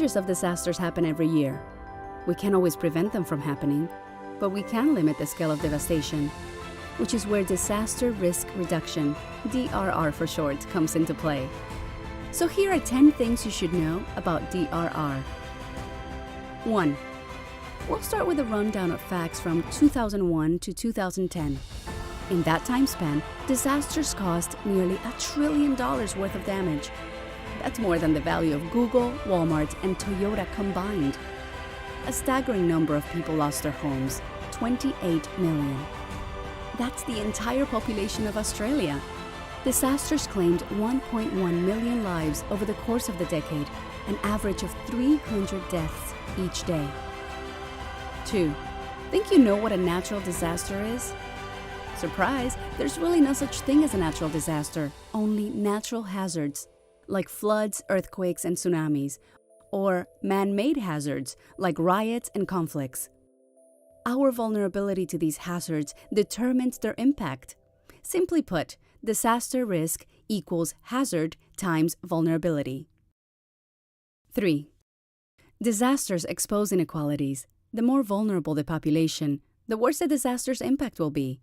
Hundreds of disasters happen every year. We can't always prevent them from happening, but we can limit the scale of devastation, which is where disaster risk reduction, DRR for short, comes into play. So here are 10 things you should know about DRR. 1. We'll start with a rundown of facts from 2001 to 2010. In that time span, disasters caused nearly $1 trillion worth of damage. That's more than the value of Google, Walmart, and Toyota combined. A staggering number of people lost their homes, 28 million. That's the entire population of Australia. Disasters claimed 1.1 million lives over the course of the decade, an average of 300 deaths each day. 2. Think you know what a natural disaster is? Surprise, there's really no such thing as a natural disaster, only natural hazards, like floods, earthquakes, and tsunamis, or man-made hazards, like riots and conflicts. Our vulnerability to these hazards determines their impact. Simply put, disaster risk equals hazard times vulnerability. 3. Disasters expose inequalities. The more vulnerable the population, the worse the disaster's impact will be.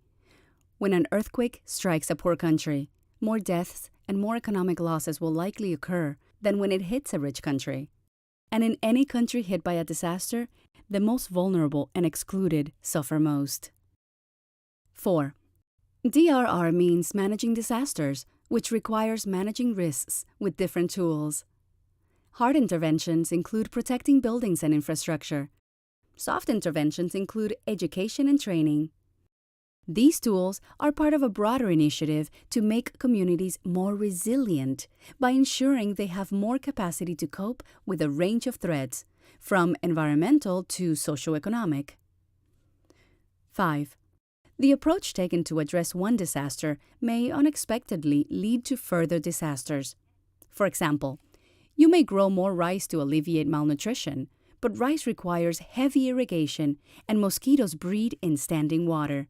When an earthquake strikes a poor country, more deaths and more economic losses will likely occur than when it hits a rich country. And in any country hit by a disaster, the most vulnerable and excluded suffer most. 4. DRR means managing disasters, which requires managing risks with different tools. Hard interventions include protecting buildings and infrastructure. Soft interventions include education and training. These tools are part of a broader initiative to make communities more resilient by ensuring they have more capacity to cope with a range of threats, from environmental to socioeconomic. 5. The approach taken to address one disaster may unexpectedly lead to further disasters. For example, you may grow more rice to alleviate malnutrition, but rice requires heavy irrigation and mosquitoes breed in standing water,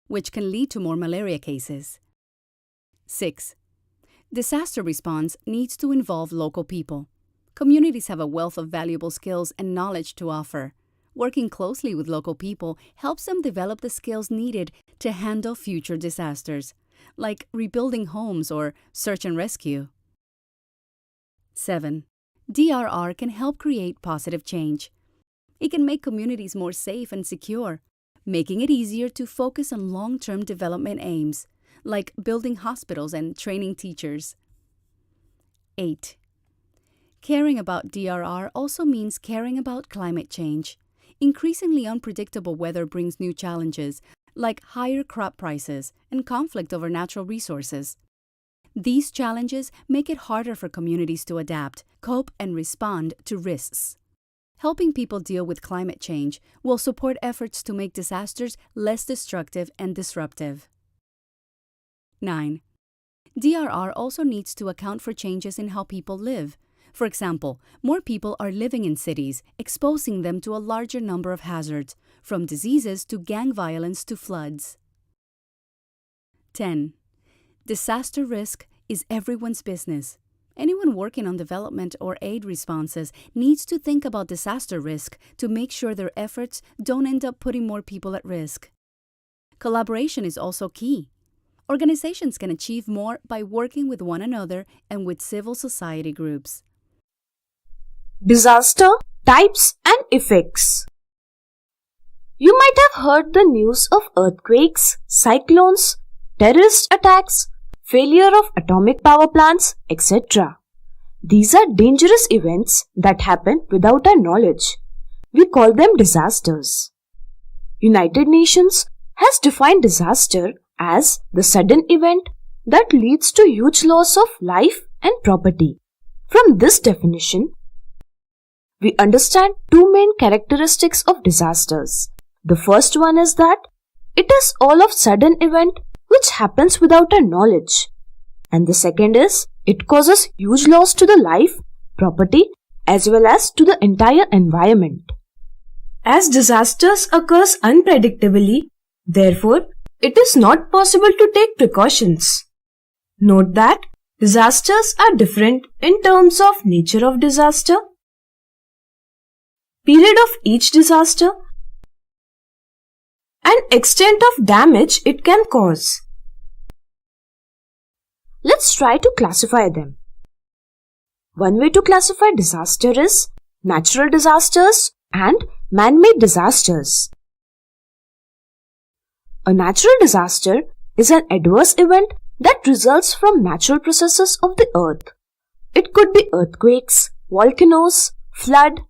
which can lead to more malaria cases. 6. Disaster response needs to involve local people. Communities have a wealth of valuable skills and knowledge to offer. Working closely with local people helps them develop the skills needed to handle future disasters, like rebuilding homes or search and rescue. 7. DRR can help create positive change. It can make communities more safe and secure, making it easier to focus on long-term development aims, like building hospitals and training teachers. 8. Caring about DRR also means caring about climate change. Increasingly unpredictable weather brings new challenges, like higher crop prices and conflict over natural resources. These challenges make it harder for communities to adapt, cope, and respond to risks. Helping people deal with climate change will support efforts to make disasters less destructive and disruptive. 9. DRR also needs to account for changes in how people live. For example, more people are living in cities, exposing them to a larger number of hazards, from diseases to gang violence to floods. 10. Disaster risk is everyone's business. Anyone working on development or aid responses needs to think about disaster risk to make sure their efforts don't end up putting more people at risk. Collaboration is also key. Organizations can achieve more by working with one another and with civil society groups. Disaster types and effects. You might have heard the news of earthquakes, cyclones, terrorist attacks, failure of atomic power plants, etc. These are dangerous events that happen without our knowledge. We call them disasters. United Nations has defined disaster as the sudden event that leads to huge loss of life and property. From this definition, we understand two main characteristics of disasters. The first one is that it is all of sudden event which happens without our knowledge. And the second is, it causes huge loss to the life, property, as well as to the entire environment. As disasters occurs unpredictably, therefore, it is not possible to take precautions. Note that disasters are different in terms of nature of disaster, period of each disaster, and extent of damage it can cause. Let's try to classify them. One way to classify disaster is natural disasters and man-made disasters. A natural disaster is an adverse event that results from natural processes of the earth. It could be earthquakes, volcanoes, flood,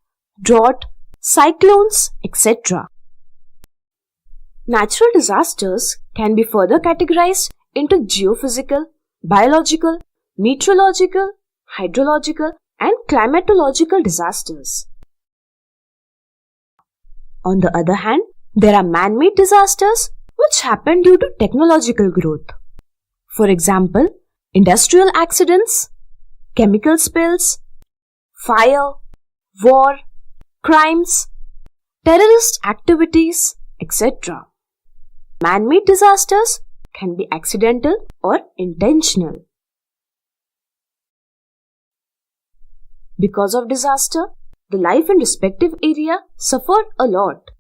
drought, cyclones, etc. Natural disasters can be further categorized into geophysical, biological, meteorological, hydrological, and climatological disasters. On the other hand, there are man-made disasters which happen due to technological growth. For example, industrial accidents, chemical spills, fire, war, crimes, terrorist activities, etc. Man-made disasters can be accidental or intentional. Because of disaster, the life in respective area suffered a lot.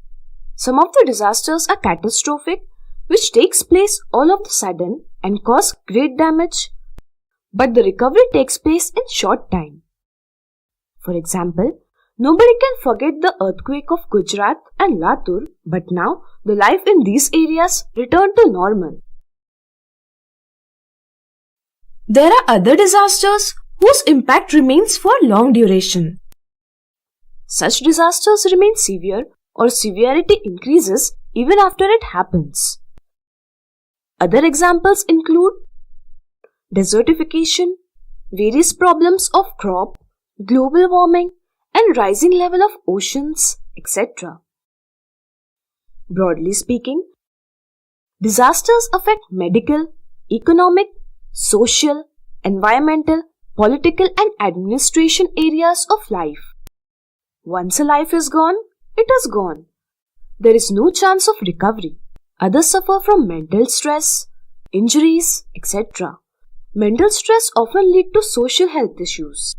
Some of the disasters are catastrophic, which takes place all of a sudden and cause great damage, but the recovery takes place in short time. For example, nobody can forget the earthquake of Gujarat and Latur, but now the life in these areas returned to normal. There are other disasters whose impact remains for long duration. Such disasters remain severe or severity increases even after it happens. Other examples include desertification, various problems of crop, global warming, and rising level of oceans, etc. Broadly speaking, disasters affect medical, economic, social, environmental, political, and administration areas of life. Once a life is gone, it is gone. There is no chance of recovery. Others suffer from mental stress, injuries, etc. Mental stress often leads to social health issues.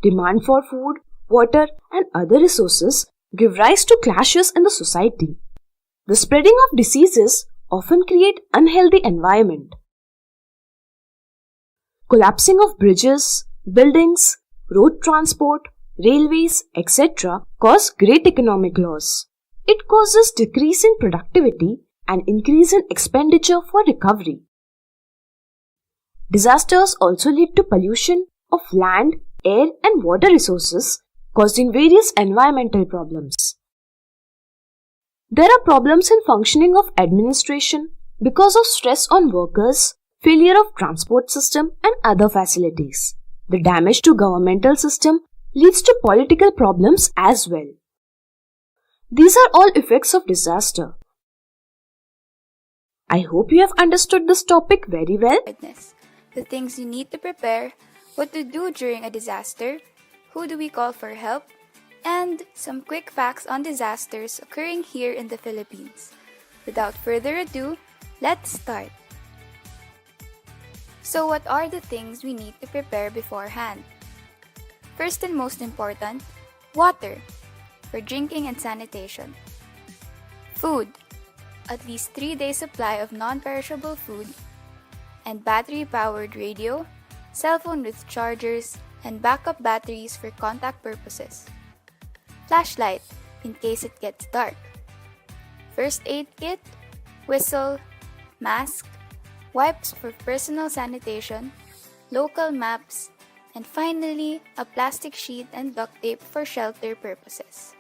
Demand for food, water, and other resources give rise to clashes in the society. The spreading of diseases often create unhealthy environment. Collapsing of bridges, buildings, road transport, railways, etc. cause great economic loss. It causes decrease in productivity and increase in expenditure for recovery. Disasters also lead to pollution of land, air, and water resources, causing various environmental problems. There are problems in functioning of administration because of stress on workers, failure of transport system, and other facilities. The damage to governmental system leads to political problems as well. These are all effects of disaster. I hope you have understood this topic very well. Preparedness. The things you need to prepare, what to do during a disaster, who do we call for help, and some quick facts on disasters occurring here in the Philippines. Without further ado, let's start. So what are the things we need to prepare beforehand? First and most important, water for drinking and sanitation. Food, at least 3 days supply of non-perishable food, and battery-powered radio, cell phone with chargers, and backup batteries for contact purposes. Flashlight, in case it gets dark. First aid kit, whistle, mask, wipes for personal sanitation, local maps, and finally, a plastic sheet and duct tape for shelter purposes.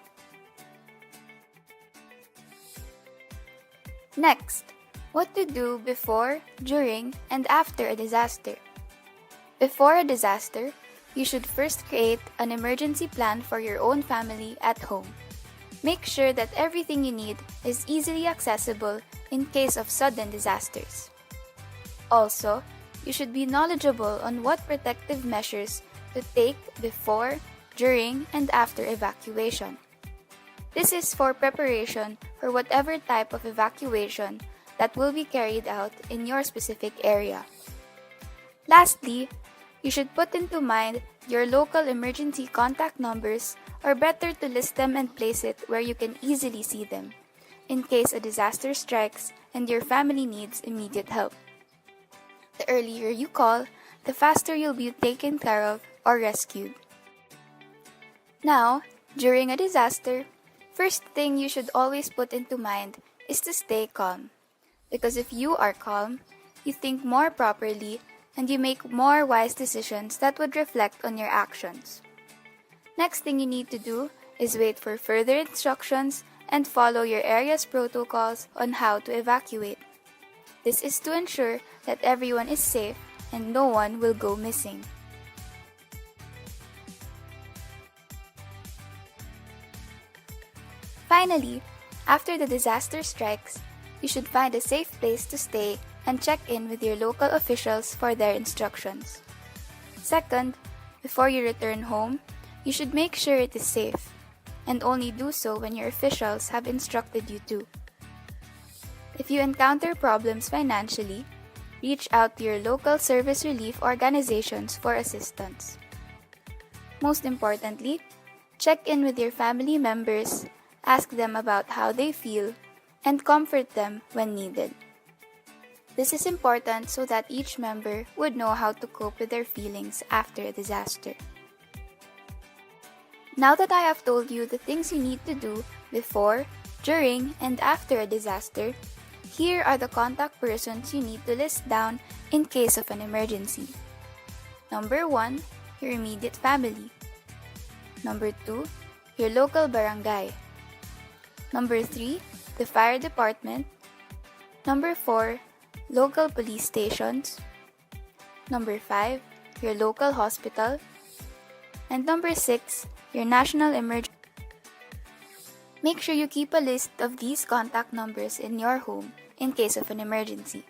Next, what to do before, during, and after a disaster. Before a disaster, you should first create an emergency plan for your own family at home. Make sure that everything you need is easily accessible in case of sudden disasters. Also, you should be knowledgeable on what protective measures to take before, during, and after evacuation. This is for preparation for whatever type of evacuation that will be carried out in your specific area. Lastly, you should put into mind your local emergency contact numbers or better to list them and place it where you can easily see them, in case a disaster strikes and your family needs immediate help. The earlier you call, the faster you'll be taken care of or rescued. Now, during a disaster, first thing you should always put into mind is to stay calm. Because if you are calm, you think more properly and you make more wise decisions that would reflect on your actions. Next thing you need to do is wait for further instructions and follow your area's protocols on how to evacuate. This is to ensure that everyone is safe and no one will go missing. Finally, after the disaster strikes, you should find a safe place to stay and check in with your local officials for their instructions. Second, before you return home, you should make sure it is safe, and only do so when your officials have instructed you to. If you encounter problems financially, reach out to your local service relief organizations for assistance. Most importantly, check in with your family members, ask them about how they feel, and comfort them when needed. This is important so that each member would know how to cope with their feelings after a disaster. Now that I have told you the things you need to do before, during, and after a disaster, here are the contact persons you need to list down in case of an emergency. Number 1, your immediate family. Number 2, your local barangay. Number 3, the fire department. Number 4, local police stations. Number 5, your local hospital. And number 6, your national emergency. Make sure you keep a list of these contact numbers in your home in case of an emergency.